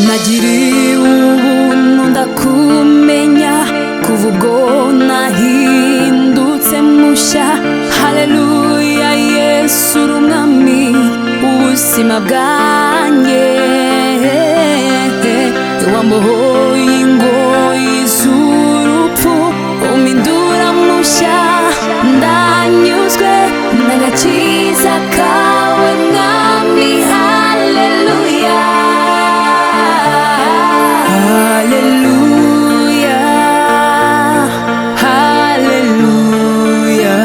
nagiriwe ubuntu ndakumenya kuva ubwo nahindutse mushya. Haleluya, Yesu uri umwami w'ubuzima bwanjye, wambohoye ingoyi z'urupfu umpindura mushya. Ndanyuzwe n'agakiza kawe mwami. Haleluya, haleluya, haleluya,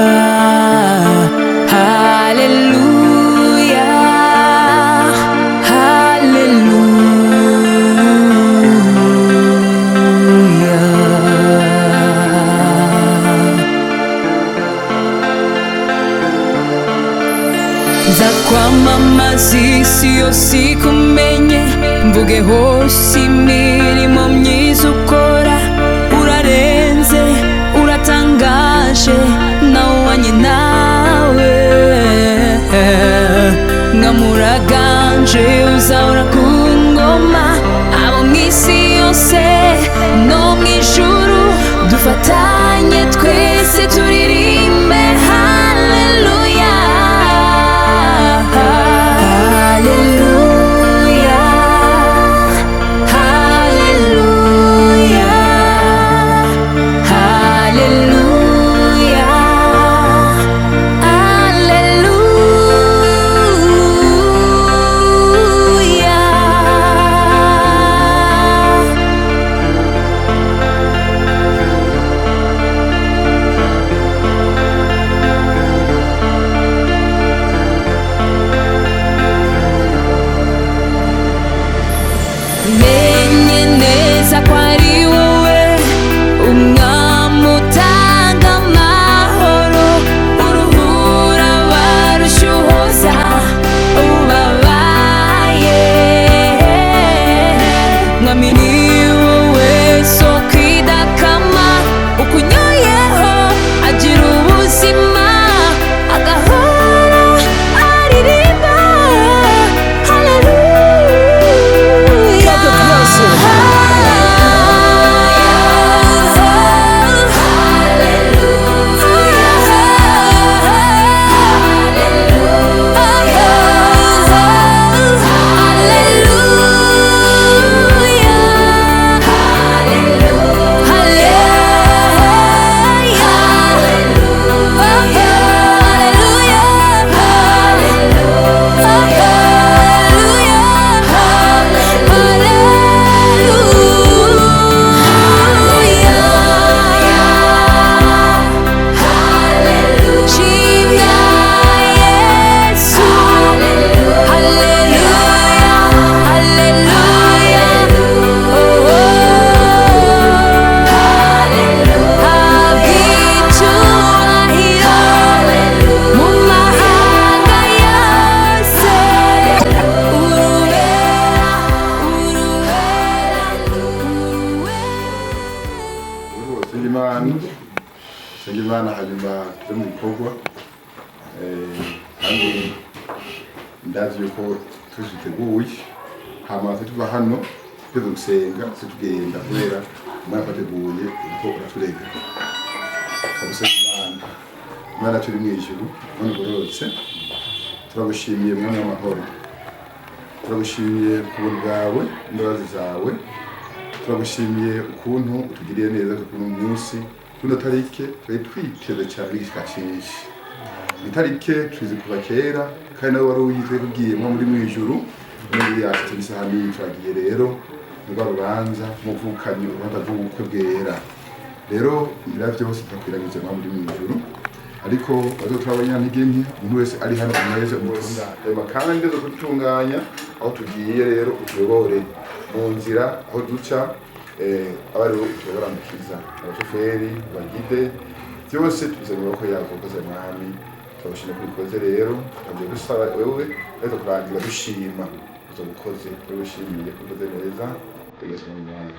haleluya, nzakwamamaza isi yose ikumenye, mvuge hose imirimo myiza ukora. Urarenze, uratangaje, nawe wanye nawe nkamuraganje uzahora ku ngoma. Abo mw'isi yose no mw'ijuru dufatanye twese turirimbe haleluya, haleluya, haleluya, haleluya, menye neza ko ari wowe umwami utanga amahoro, uruhura abarushuhoza ubabaye. Mwami ni wowe soko idakama, ukunyoyeho agira ubuzima agahora aririmba haleluya. Imana hanyuma turi mu bikorwa kandi ndazi yuko tuziteguye hama tuva hano tugeze gusenga tugenda kubera umwana twateguye uko uraturega kabisa. Imana turi mu ijuru none gororotse, turagushimiye mwana w'amahoro, turagushimiye kubuntu bwawe imbabazi zawe, turagushimiye ukuntu utugiriye neza ku munsi kuno tarike twari twiteze cyane igishika cyinshi. Itarike tuzi kuva kera kandi nawe wari uyitwe kugiye nko muri mwijuru muri yashitse isahani turagiye rero ngo rubanza muvukanyi urubanza rw'ubukwe bwera. Rero biravye hose turakwiragije nko muri mwijuru, ariko bazo turabanya ntigenge umuntu wese ari hano umweze umutunganya kandi zo gutunganya aho tugiye. Rero utuyobore mu nzira aho duca abariho utuyobora abashoferi bagide byose tubize mu maboko yawe ukoze mwami. Turabashimira ko ubikoze rero, tugiye gusaba wewe rero kurangira dushima uzo gukoze, turabishimiye ko ukoze neza tegetse mu mwanya.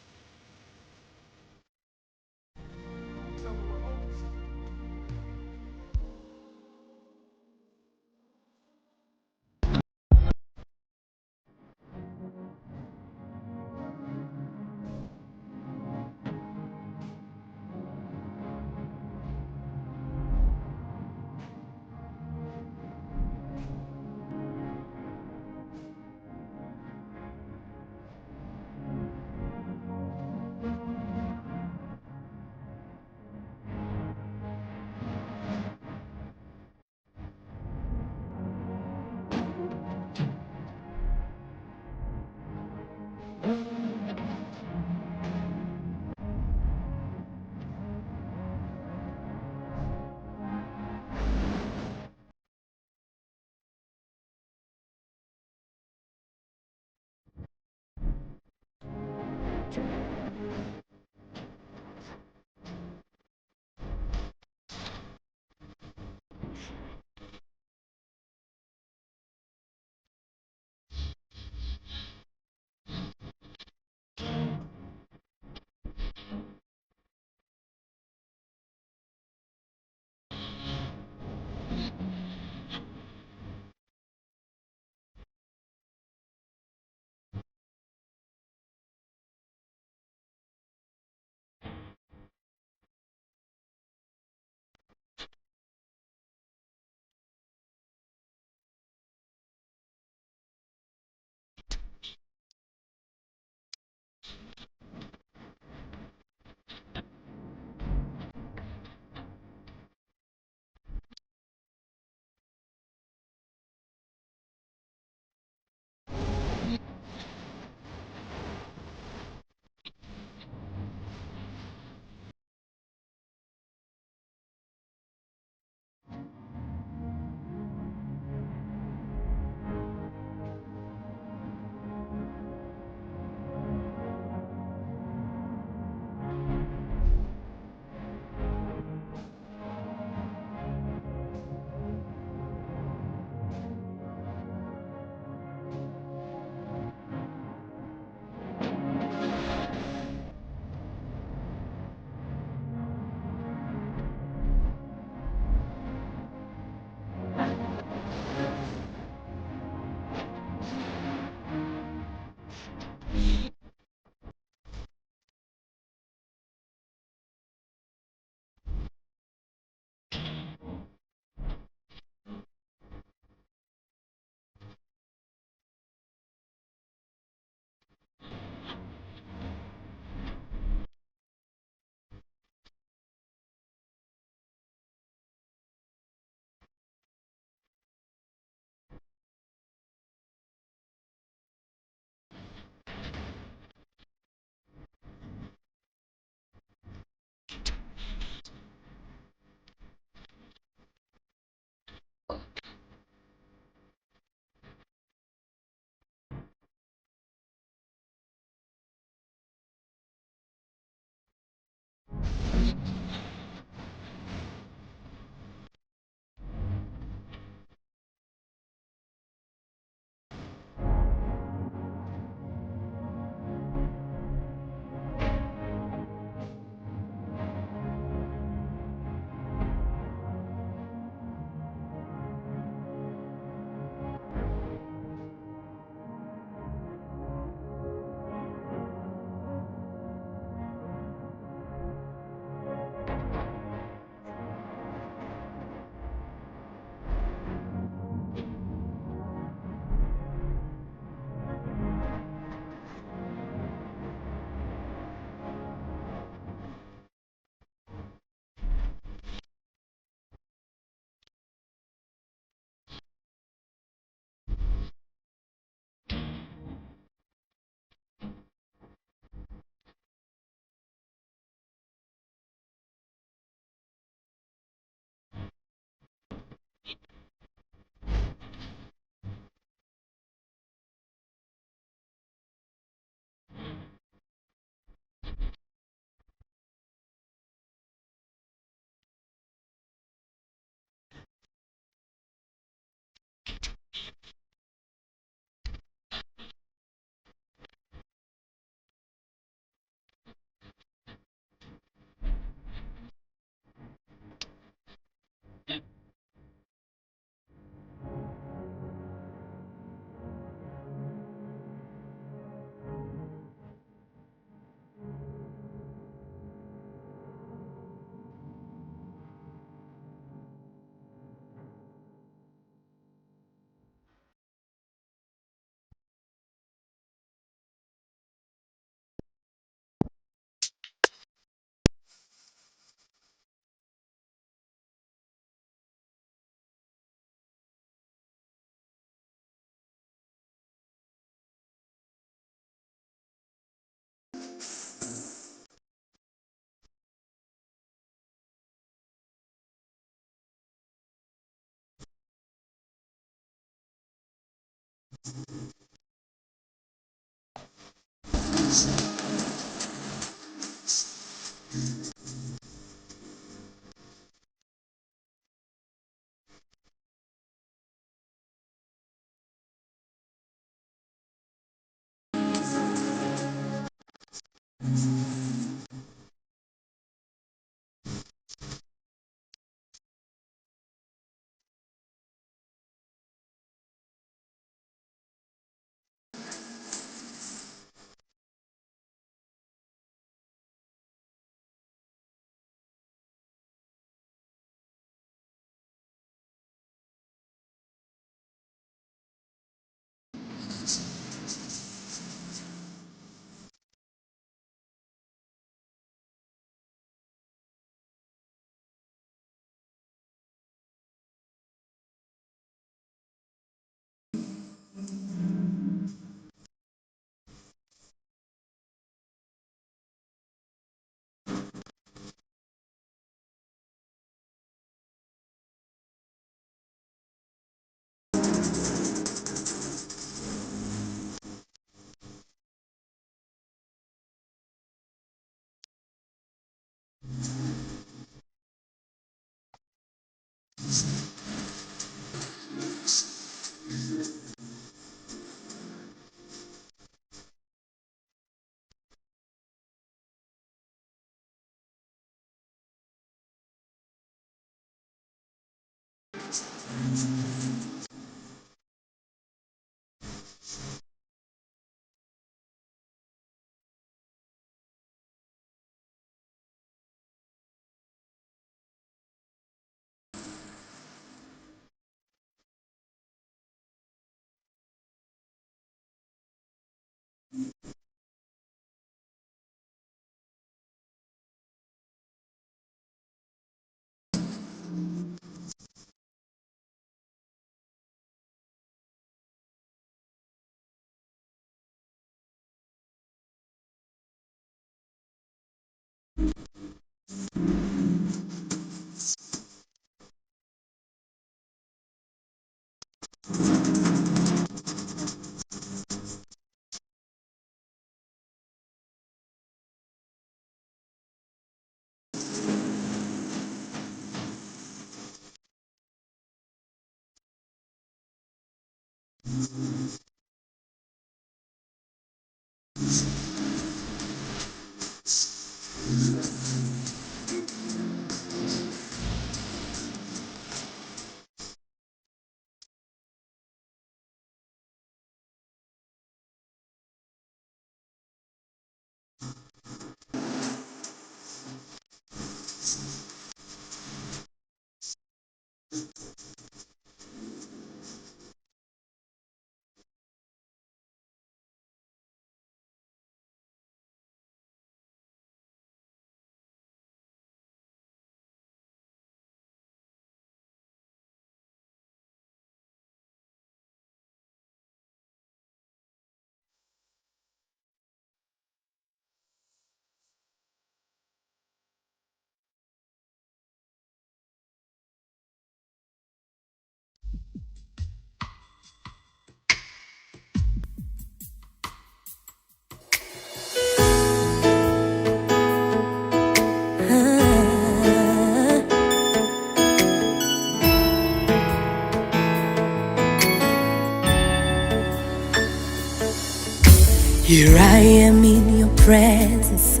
Here I am in your presence.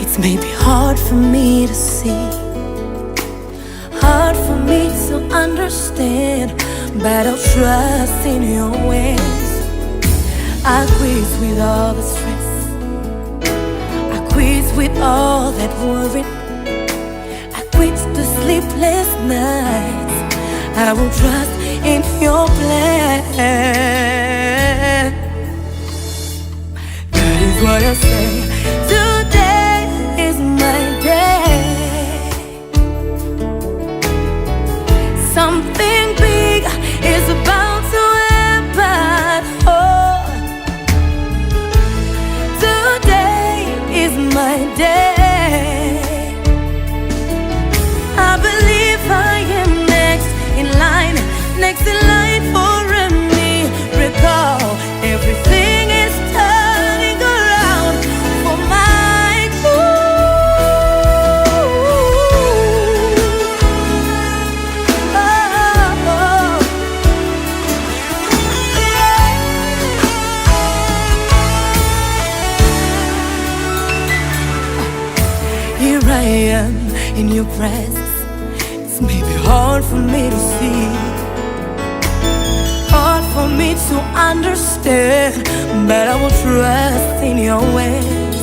It's maybe hard for me to see, hard for me to understand, but I'll trust in your ways. I quit with all the stress, I quit with all that worry, I quit the sleepless nights. I will trust in your plan. That is what I say. Today is my day. Something big is about to happen. Oh, today is my day. I believe I am next in line for a miracle. Everything is turning around in your presence. It's maybe hard for me to see, hard for me to understand, but I will trust in your ways.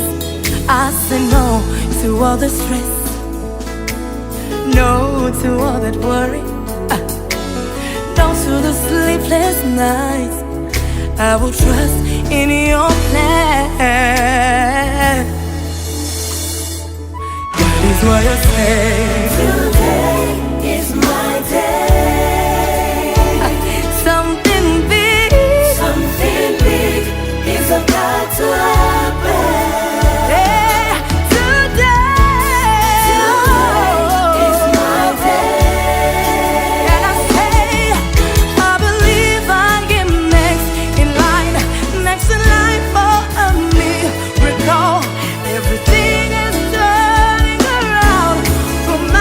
I say no to all the stress, no to all that worry, no to the sleepless nights. I will trust in your plan. That is why I say today is my day. Something big is about to happen. Yeah, today is my day. And I say, I believe I am next in line for a miracle. Everything is turning around for my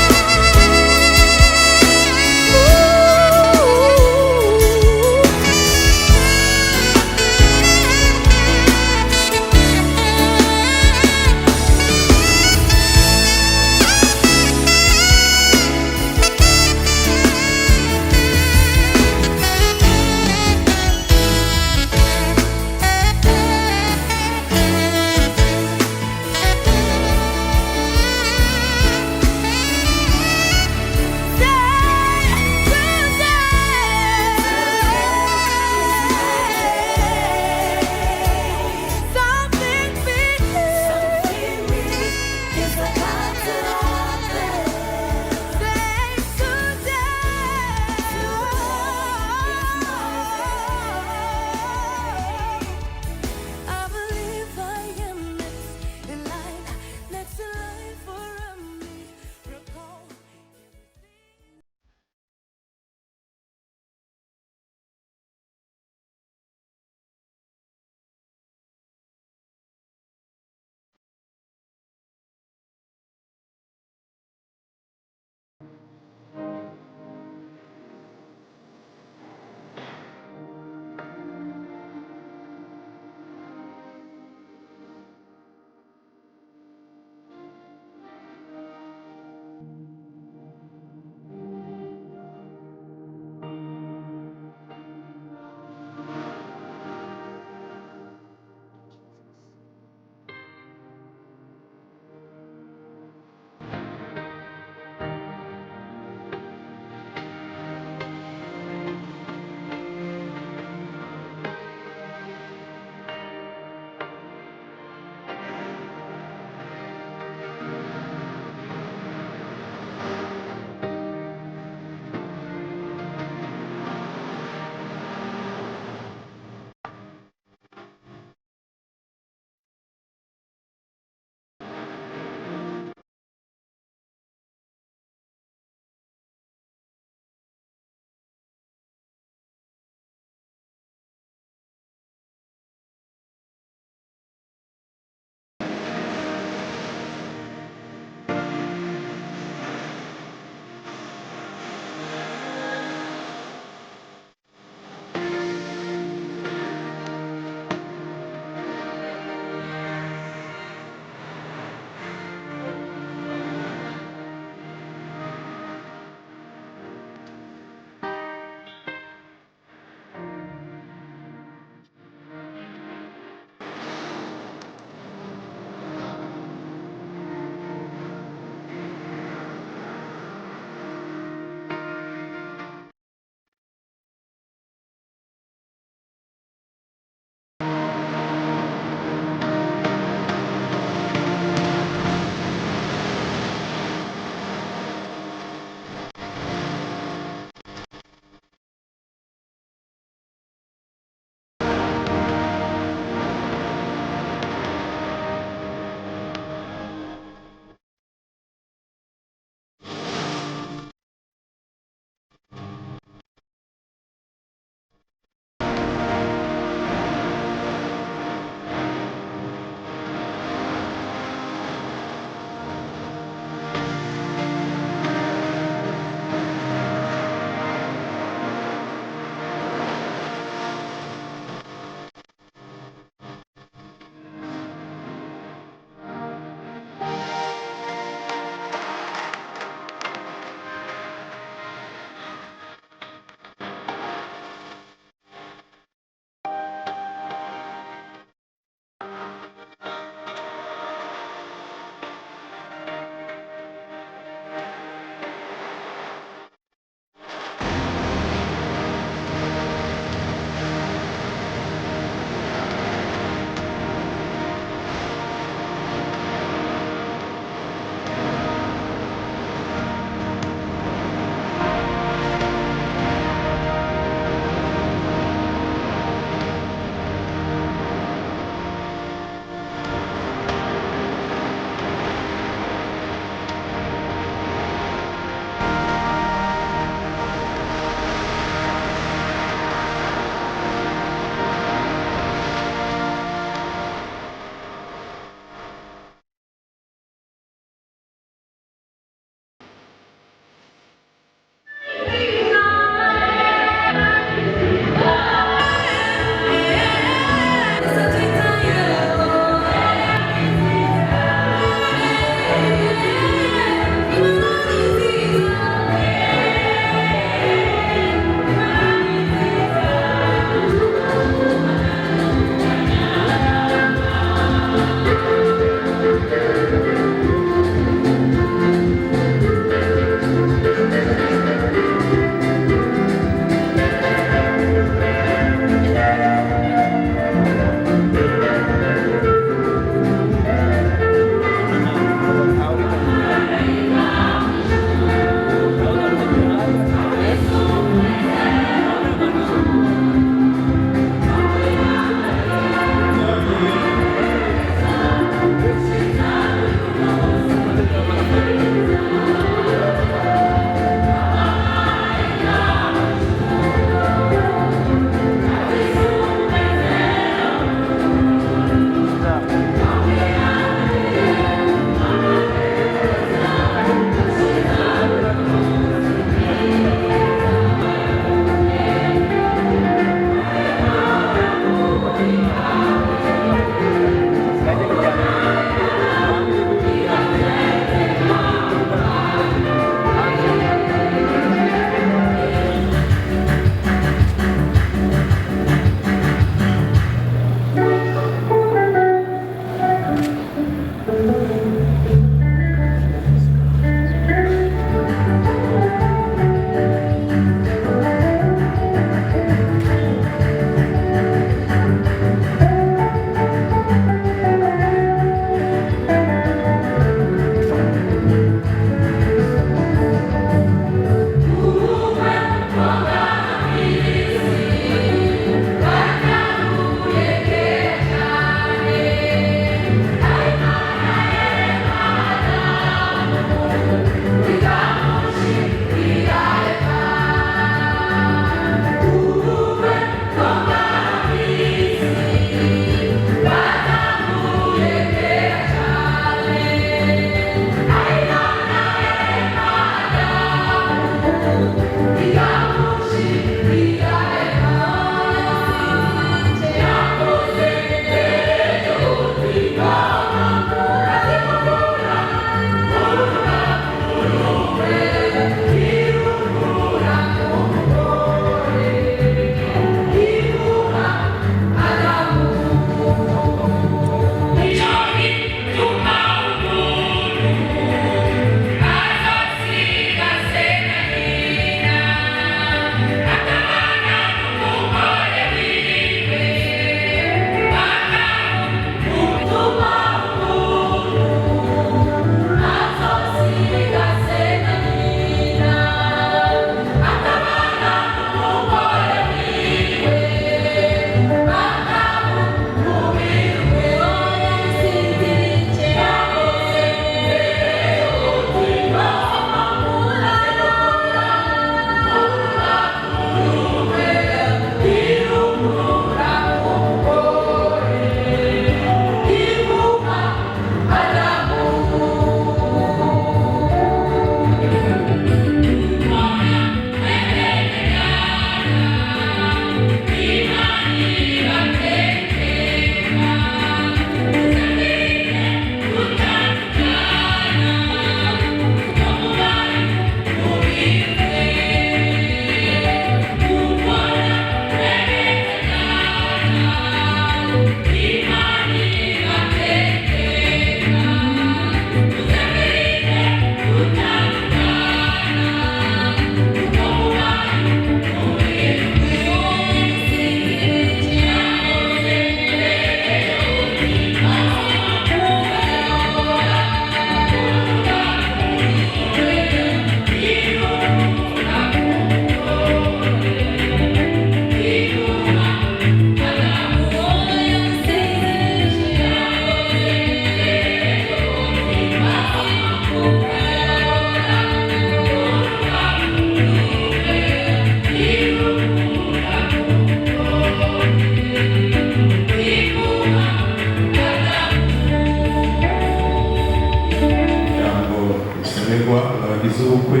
baryoherwa abagize ubukwe.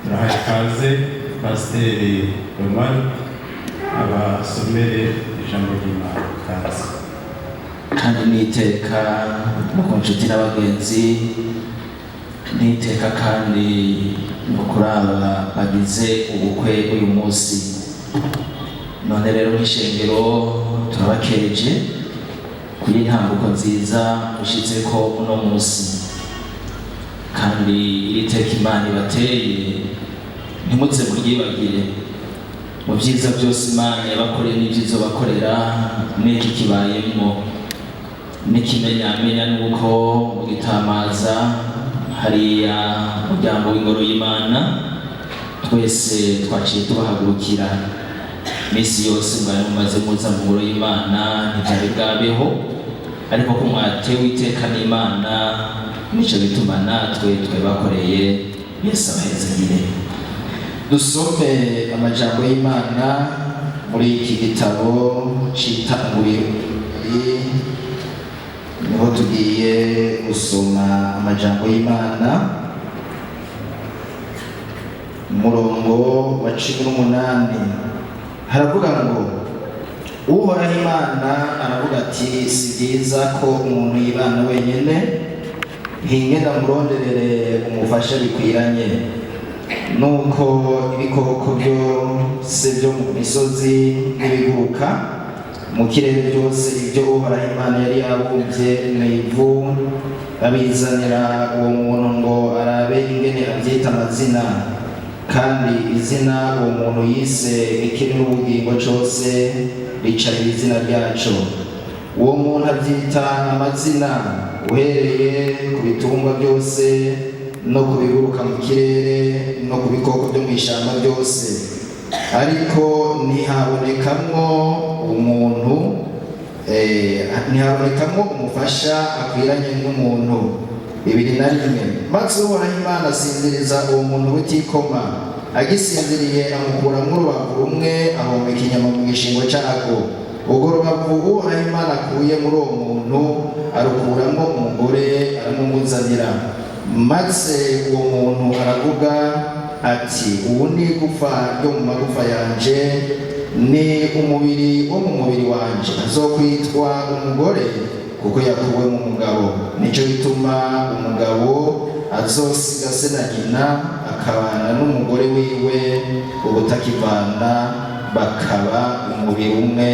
Turahaye ikaze Pasiteri Romani abasomere ijambo ry'Imana. Kaze. Kandi niteka no ku nshuti n'abagenzi, niteka kandi no kuri aba bagize ubukwe uyu munsi. None rero nk'ishengero turabakeje kuri intambuko nziza ushitse ko uno munsi, kandi iri teka Imana ibateye ntimuze muryibagire mu byiza byose Imana yabakoreye n'ibyiza bakorera n'iki kibayemo. N'ikimenyamenya nuko mu gitamaza hariya muryango w'ingoro y'Imana twese twaciye tubahagurukira. Misi yose mwari mumaze muza mu ngoro y'Imana ntibyari bwabeho, ariko ko mwatewe iteka n'Imana nico bituma natwe bakoreye. Yesu abahezagire. Dusome amajambo y'Imana muri iki gitabo c'Itanguriro. Niho tugiye gusoma amajambo y'Imana, umurongo wa 18. Haravuga ngo Uhoraho Imana aravuga ati si byiza ko umuntu yibana wenyine, hinge ndamuronderere umufasha bikwiranye. Nuko ibikoko byose byo mu misozi n'ibiguruka mu kirere byose ibyo Uhoraho Imana yari yabumbye mu ivu abizanira uwo muntu ngo arabe ingene abyita amazina. Kandi izina uwo muntu yise ikiri n'ubugingo cyose ricarira izina ryaco. Uwo muntu abyita amazina uhereye ku bitungwa byose no ku biguruka mu kirere no ku bikoko byo mu ishyamba byose, ariko ntihabonekamwo umufasha akwiranye n'umuntu. 2:1. Maze Uhoraho Imana asinziriza uwo muntu butikoma, agisinziriye amukuramo urubavu rumwe ahomeka inyama mu gishingo cyarwo. Urwo rubavu Uhoraho Imana akuye muri uwo muntu arukuramo umugore aramumuzanira. Maze uwo muntu aravuga ati ubu ni igufa ryo mu magufa yanje, ni umubiri wo mu mubiri wanje. Azokwitwa umugore kuko yakuwe mu mugabo. Nico bituma umugabo azosiga se na nyina akabana n'umugore wiwe, ubutakivana bakaba umubiri umwe.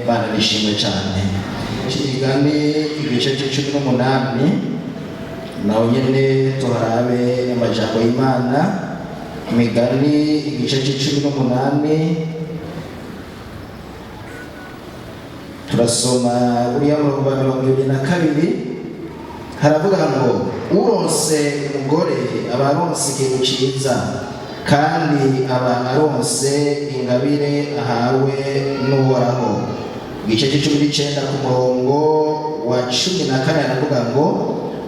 Bana nishimwe cyane. Ikigani igice c'18 naho nyene tuharabe amajambo y'Imana. Imigani igice c'18 turasoma uriya murongo wa 22. Haravuga ngo uronse umugore aba aronse ikintu ciza, kandi aba aronse ingabire ahawe n'Uhoraho. Igice c'19 ku murongo wa 14 haravuga ngo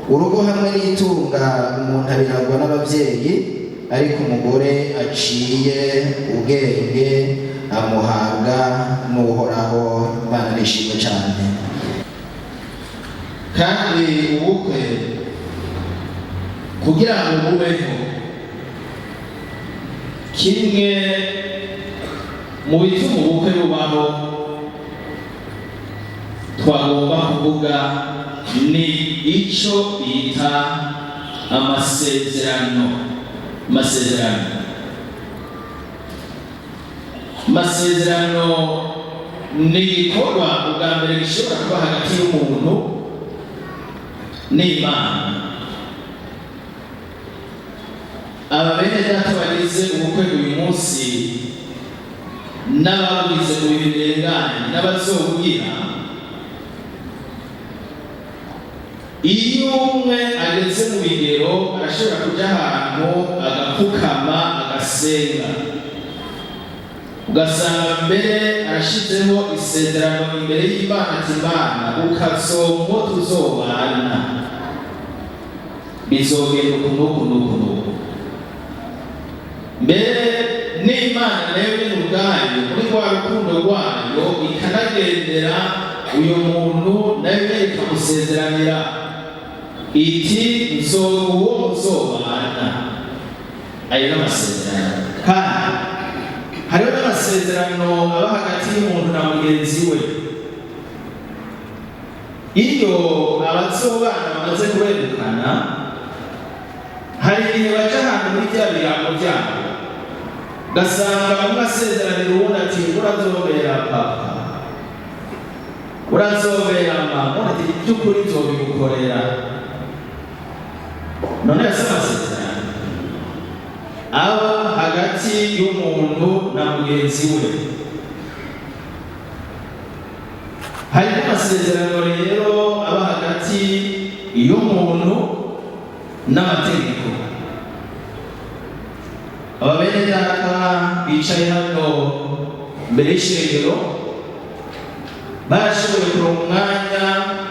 urugo hamwe n'itunga umuntu abiragwa n'ababyeyi, ariko umugore aciye ubwenge amuhabwa n'Uhoraho. Imana nishimwe cyane. Kandi ubukwe kugira ngo bubeho, kimwe mu bituma ubukwe bubaho twagomba kuvuga ni icyo bita amasezerano. Amasezerano ni igikorwa ubwa mbere gishobora kuba hagati y'umuntu n'Imana. Aba bene data bagize ubukwe uyu munsi n'ababugize mu bihe birenganye n'abazobugira, iyo umwe ageze mu bigero arashobora kujya ahantu agapfukama agasenga, ugasanga mbere arashizeho isezerano imbere y'Imana ati Imana ukazomwo tuzobana, bizogenda ukuntu. Mbere n'Imana nayo nyine ubwayo muri rwa rukundo rwayo ikanagendera uyu muntu nayo nyine ikamusezeranira iti uwo muzobana. Ayo n'amasezerano. Kandi hariho n'amasezerano aba hagati y'umuntu na mugenzi we. Iyo abazobana bamaze kuberukana, hari igihe baca ahantu muri bya birango byabo, ugasanga umwe asezeranira uwundi ati urazobera papa, urazobera mama, ati by'ukuri nzobigukorera. None yose amasezerano aba hagati y'umuntu na mugenzi we. Hari n'amasezerano rero aba hagati y'umuntu n'amategeko. Aba bene data bicaye hano mbere y'ishengero barashoboye kuronka umwanya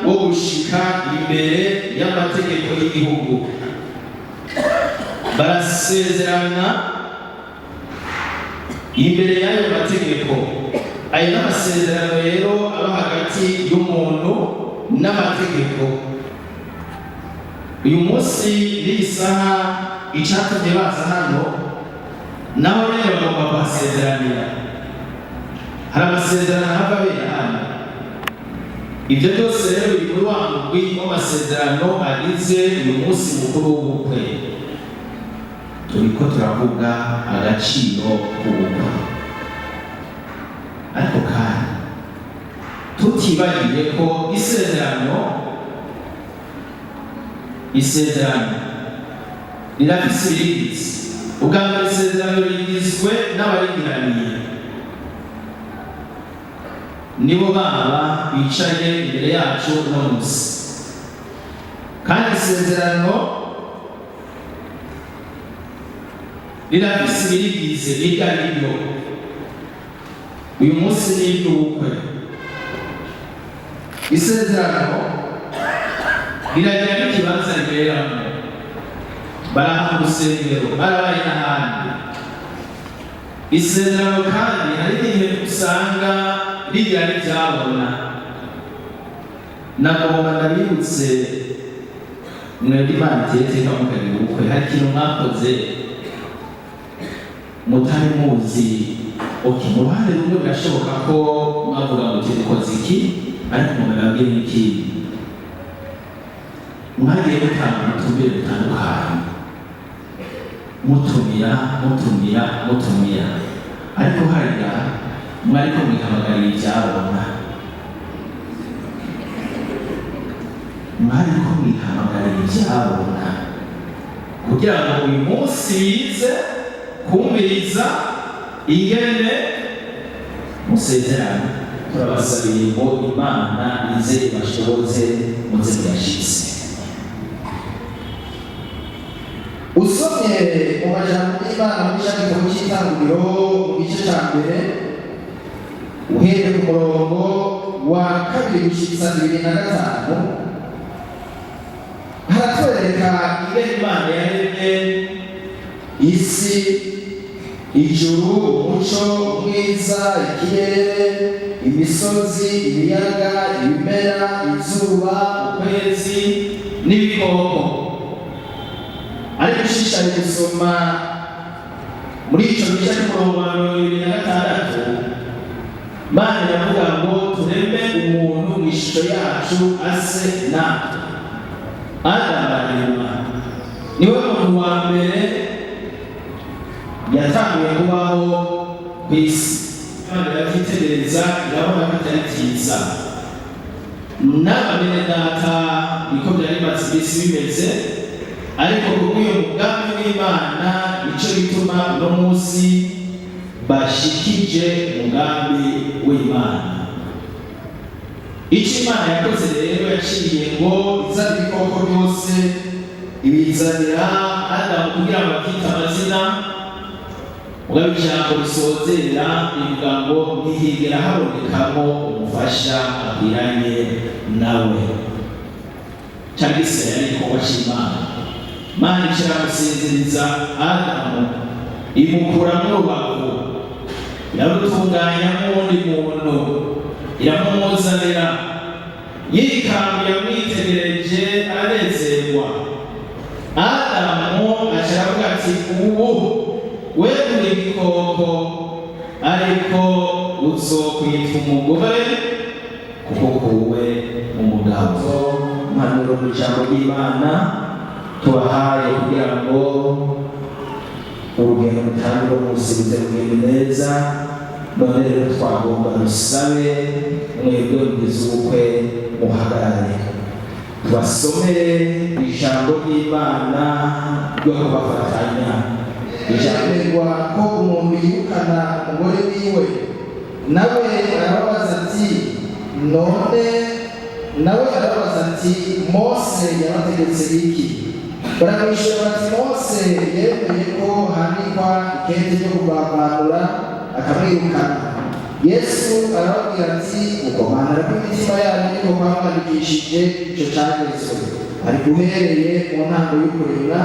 wo gushika imbere y'amategeko y'igihugu, barasezerana imbere y'ayo mategeko. Ayo n'amasezerano rero aba hagati y'umuntu n'amategeko. Uyu munsi n'iyi saha icatumye baza hano, naho rero bagomba kuhasezeranira. Hari amasezerano hava abera hano. Ibyo byose rero biri muri wa mugwi w'amasezerano agize uyu munsi mukuru w'ubukwe. Turiko turavuga agaciro k'ubukwe, ariko kandi tutibagiye ko isezerano rirafise ibirigize. Ubwa mbere isezerano rigizwe n'abarigiraniye, nibo baba bicaye imbere yacu uno munsi. Kandi isezerano rirafise ibirigize iryo ari ryo. Uyu munsi ni iby'ubukwe. Isezerano riragira n'ikibanza riberamo. Baraha mu rusengero, barabaye n'ahandi. Isezerano kandi hari n'igihe usanga rigira n'ibyabona. Nagomba ndabibutse mwebwe Imana iteka mukagira ubukwe, hari ikintu mwakoze mutari muzi. Mu ruhande rumwe birashoboka ko mwavuga ngo dukoze iki, ariko umuntu arabwira n'ikindi. Mwagiye mutanga ubutumire butandukanye, mutumira, ariko hariya mwariko mwihamagarira ibyabona. Kugira ngo uyu munsi bize kumviriza ingene musezerano. Turabasabiye ngo Imana ize ibashoboze muze muyashitse. Usomye mu majambo y'Imana mu gitabo cy'Itanguriro mu gice cya mbere, uhereye ku murongo wa 2-5, haratwereka ingene Imana yaremye isi, ijuru, umuco mwiza, ikirere, imisozi, ibiyaga, ibimera, izuba, ukwezi n'ibikoko. Ariko ushishikaye gusoma muri icyo gice cy'umurongo wa 26, Imana iravuga ngo tureme umuntu mu ishusho yacu ase natwe. Adamu araremwa, niwe muntu wa mbere yatanguye kubaho ku isi. Imana irabyitegereza, irabona ko atari byiza. N'abamene data niko byari bimaze iminsi bimeze, ariko kubw'uyu mugambi w'Imana nicyo gituma uno munsi bashikije umugambi w'Imana. Icyo Imana yakoze rero, yaciye ngo izana ibikoko byose ibizanira Adamu kugira ngo abyite amazina. Ugaba ijambo risozera rivuga ngo ntihigera habonekamo umufasha akwiranye nawe. Cyangwa se yari igikorwa cy'Imana. Imana iramusezereza Adamu, imukuramo urubavu, irarutunganyamo undi muntu, iramumuzanira. Yikambuye amwitegereje, aranezerwa. kunezerwa. Adamu ashaka ati ubu wewe uri igikoko ariko uzokwitwa umugore kuko kuwe umugabo. Impanuro mu ijambo ry'Imana tubahaye kugira ngo urugendo mutangire umunsi rugende neza. None rero twagomba dusabe mwebwe mugize ubukwe muhagarare tubasomere ijambo ry'Imana ryo kubafatanya. Ijambo ko umuntu yirukana umugore wiwe, nawe arababaza ati Mose yabategetse iki? Baramwishyura bati Mose yemeye ko handikwa ikete ryo kubamanura akamwirukana. Yesu arababwira ati gukomanara kw'imitima yanyu niko kwamwandikishije icyo cyanditswe. Ariko uhereye mu ntango y'ukuremwa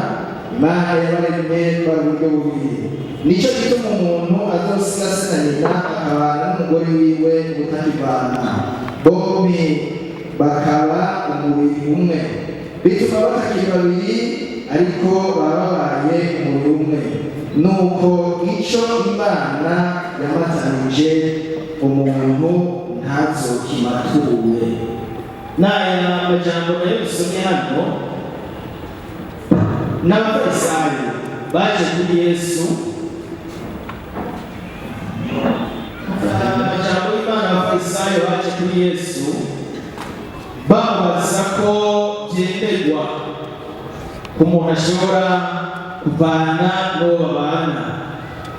Imana yabaremye bari uburyo bubiri. Nicyo gituma umuntu azosiga se na nyina akabana n'umugore wiwe utakivana, bombi bakaba umubiri umwe. Bituma batakiri babiri ariko baba babaye umubiri umwe. Nuko icyo Imana yamatanije umuntu ntazokimature. N'aya majambo nayo dusomye hano n'abafarisayo baje kuri Yesu. Amajambo y'Imana abafarisayo baje kuri Yesu bamubaza ko byemerwa ko umuntu ashobora kuvana n'uwo babana.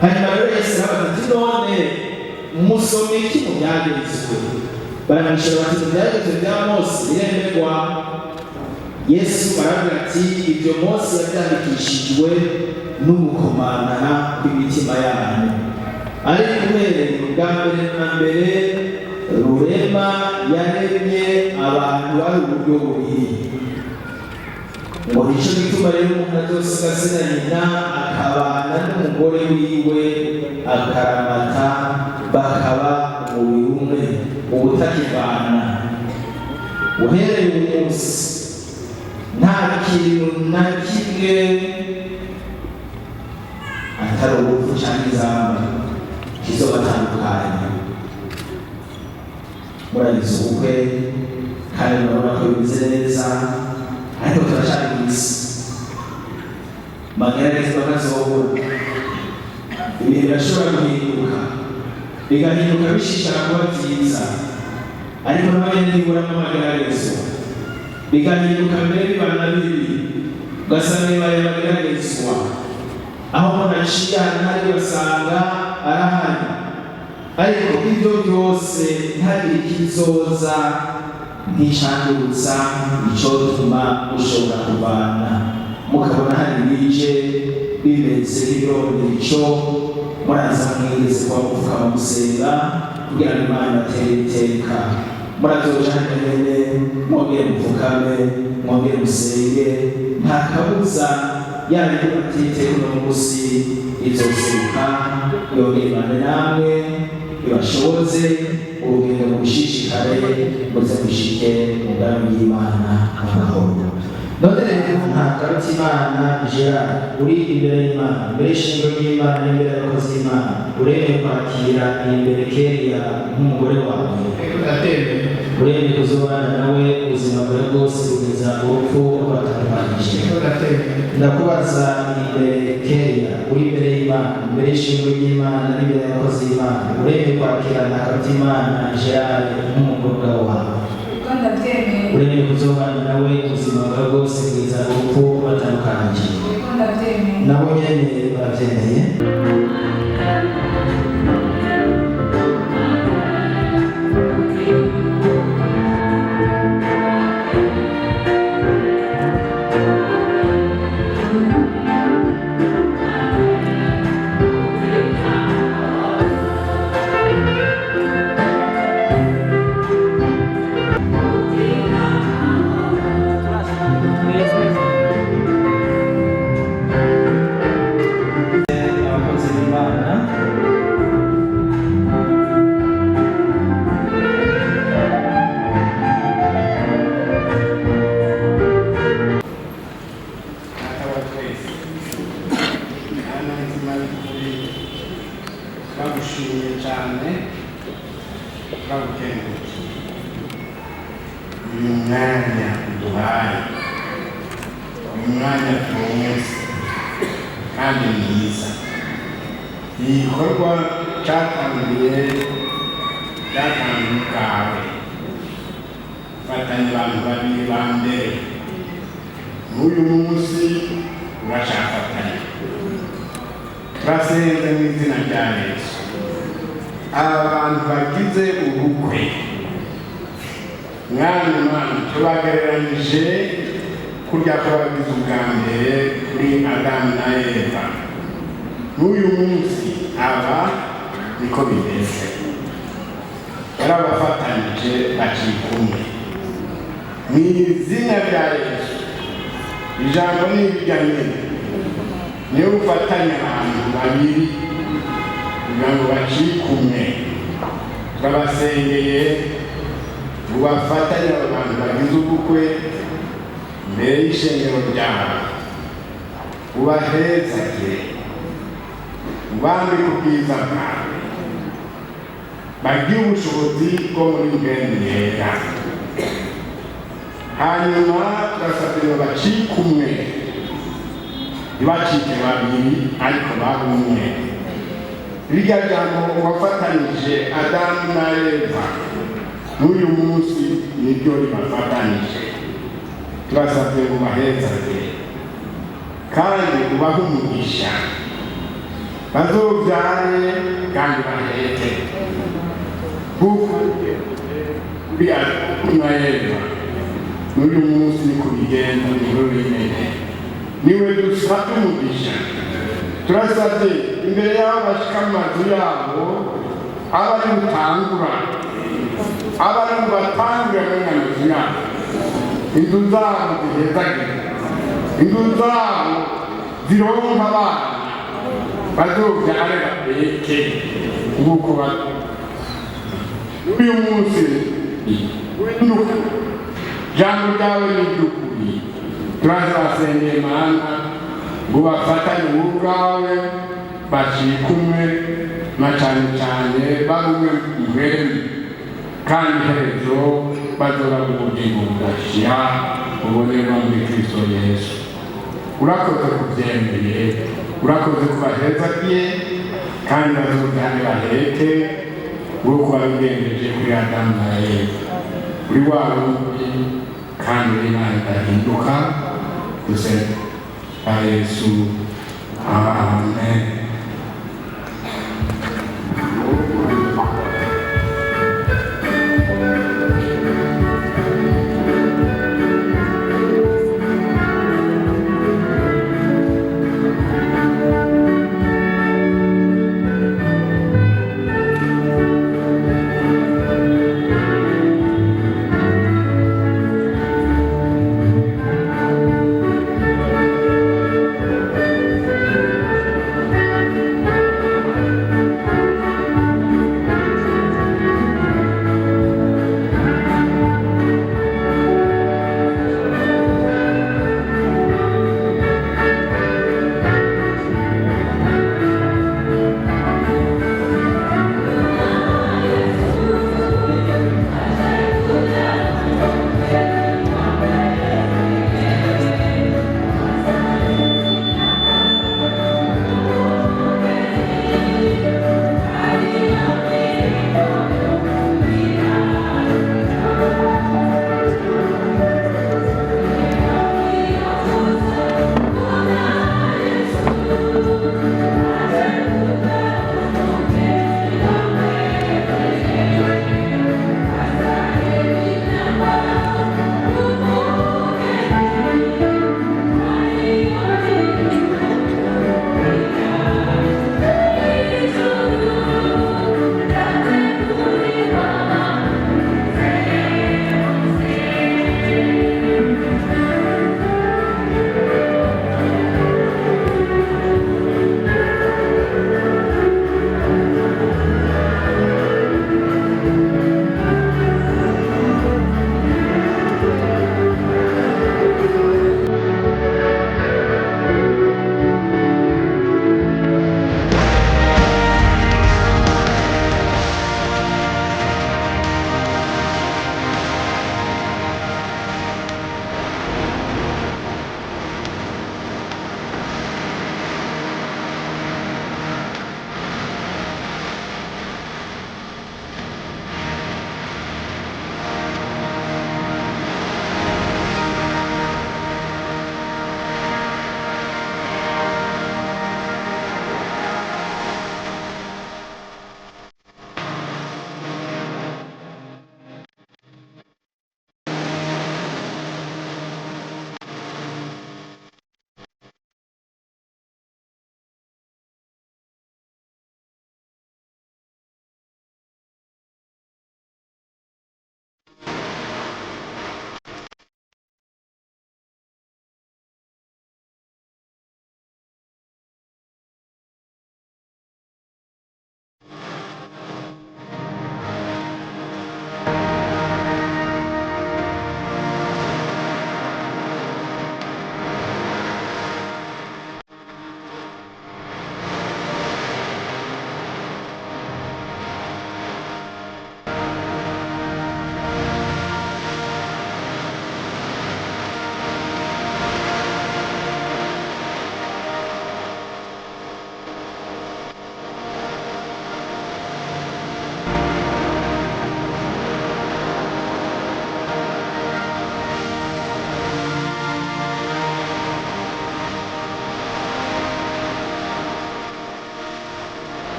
Hanyuma rero Yesu arabaza ati none musome iki mu byagezwe? Baramwishyura bati mu byagezwe bya Mose biremerwa. Yesu aravuga ati ibyo Mose yabyandikishijwe n'ugukomanana kw'imitima yanyu. Ariko uhereye ubwa mbere na mbere Rurema yaremye abantu bari uburyo bubiri. Ngo nicyo gituma rero umuntu azosiga se na nyina akabana n'umugore wiwe akaramata bakaba umubiri umwe ubutakivana. Uhereye uyu munsi nta kintu na kimwe atari ubupfu cyangwa izamba kizobatandukanya. Muragize ubukwe kandi murabona ko bimeze neza, ariko turashaka isi magerageza bakazobura. Ibintu birashobora guhinduka bigahinduka bishishara kuba byiza, ariko nawe ntiburamo amagerageza bigahinduka mbere biba na bibi, ugasanga bibaye amageragezwa. Aho umuntu aciye ahantu hari ugasanga arahari, ariko ibyo byose ntihagire ikizoza nk'icyandurutsa icyotuma ushobora kubana. Mukabona hari ibije bimeze nk'ibirondera icyo muraza mwigeze kuba muvuga mu gusenga kugira ngo Imana ibatere iteka. Murazoja hanyuma mwongere mupfukame, mwongere musenge, nta kabuza yaba atite uno munsi izoseruka yongere Imana namwe ibashoboze urugendo mushishikare muze mushike mu bwami bw'Imana amahoro. None rero ntakaruta Imana Gerard uri imbere y'Imana, imbere y'ishingiro ry'Imana n'imbere y'abakozi b'Imana, uremeye kwakira imbere Kelia nk'umugore wawe, uremeye kuzobana nawe ubuzima bwawe bwose kugeza urupfu rwatandukanije. Ndakubaza imbere Kelia uri imbere y'Imana, imbere y'ishingiro ry'Imana n'imbere y'abakozi b'Imana, uremeye kwakira ntakaruta Imana Gerard nk'umugore wawe, uremeye kuzobana nawe ubuzima bwawe bwose kugeza urupfu rwatandukanije. Nabo nyene barabyemeye. Abakozi turagushimiye cyane turagukengurukiye uyu mwanya uduhaye uyu mwanya tuwuzi kandi mwiza igikorwa cyatangiye bwawe fatanya abantu babiri ba mbere n'uyu munsi urashafatanya turasenze mu izina rya Yesu abantu bagize ubukwe Imana tubagereranyije kurya kwabagize ubwa mbere kuri Adamu na Eva n'uyu munsi aba niko bimeze barabafatanyije bakiri kumwe mu izina rya Yesu ijambo ni ibijyanye niyo ufatanya abantu babiri kugira ngo bakiri kumwe turabasengeye ubafatanye abantu bagize ubukwe mbere y'ishengero ryabo ubahezage ubambike ubwiza bwawe bagire ubushobozi bwo muri mwenda hanyuma turasabye ngo bacike umwe ntibacike babiri ariko babe umwe rirya jambo wafatanyije Adamu na Eva n'uyu munsi niryo ribafatanyije turasabye ngo bahezage kandi ubahe umugisha bazobyare kandi baheke kuko uriya na Eva n'uyu munsi ni kubigenda niwe wenyine niwe dusabye umugisha turasabye imbere y'aho bashika mu mazu yabo abari gutangura abari batangura mu mazu yabo inzu zabo zihezagire inzu zabo zironka abana bazobyare babeke nk'uko uyu munsi w'induka jambo ryawe ni iry'ukuri turazasengera Imana ngo bafatanye ubwawe bakiri kumwe na cyane cyane bamwe mbere kandi iherezo bazora mu bugingo budashira ubonerwa muri Kristo Yesu urakoze kubyemeye urakoze kubahezagiye kandi bazobyare baheke nk'uko wabigenjeje kuri Adamu na Eva uri wa wundi kandi uri Imana idahinduka gusenga Yesu amen.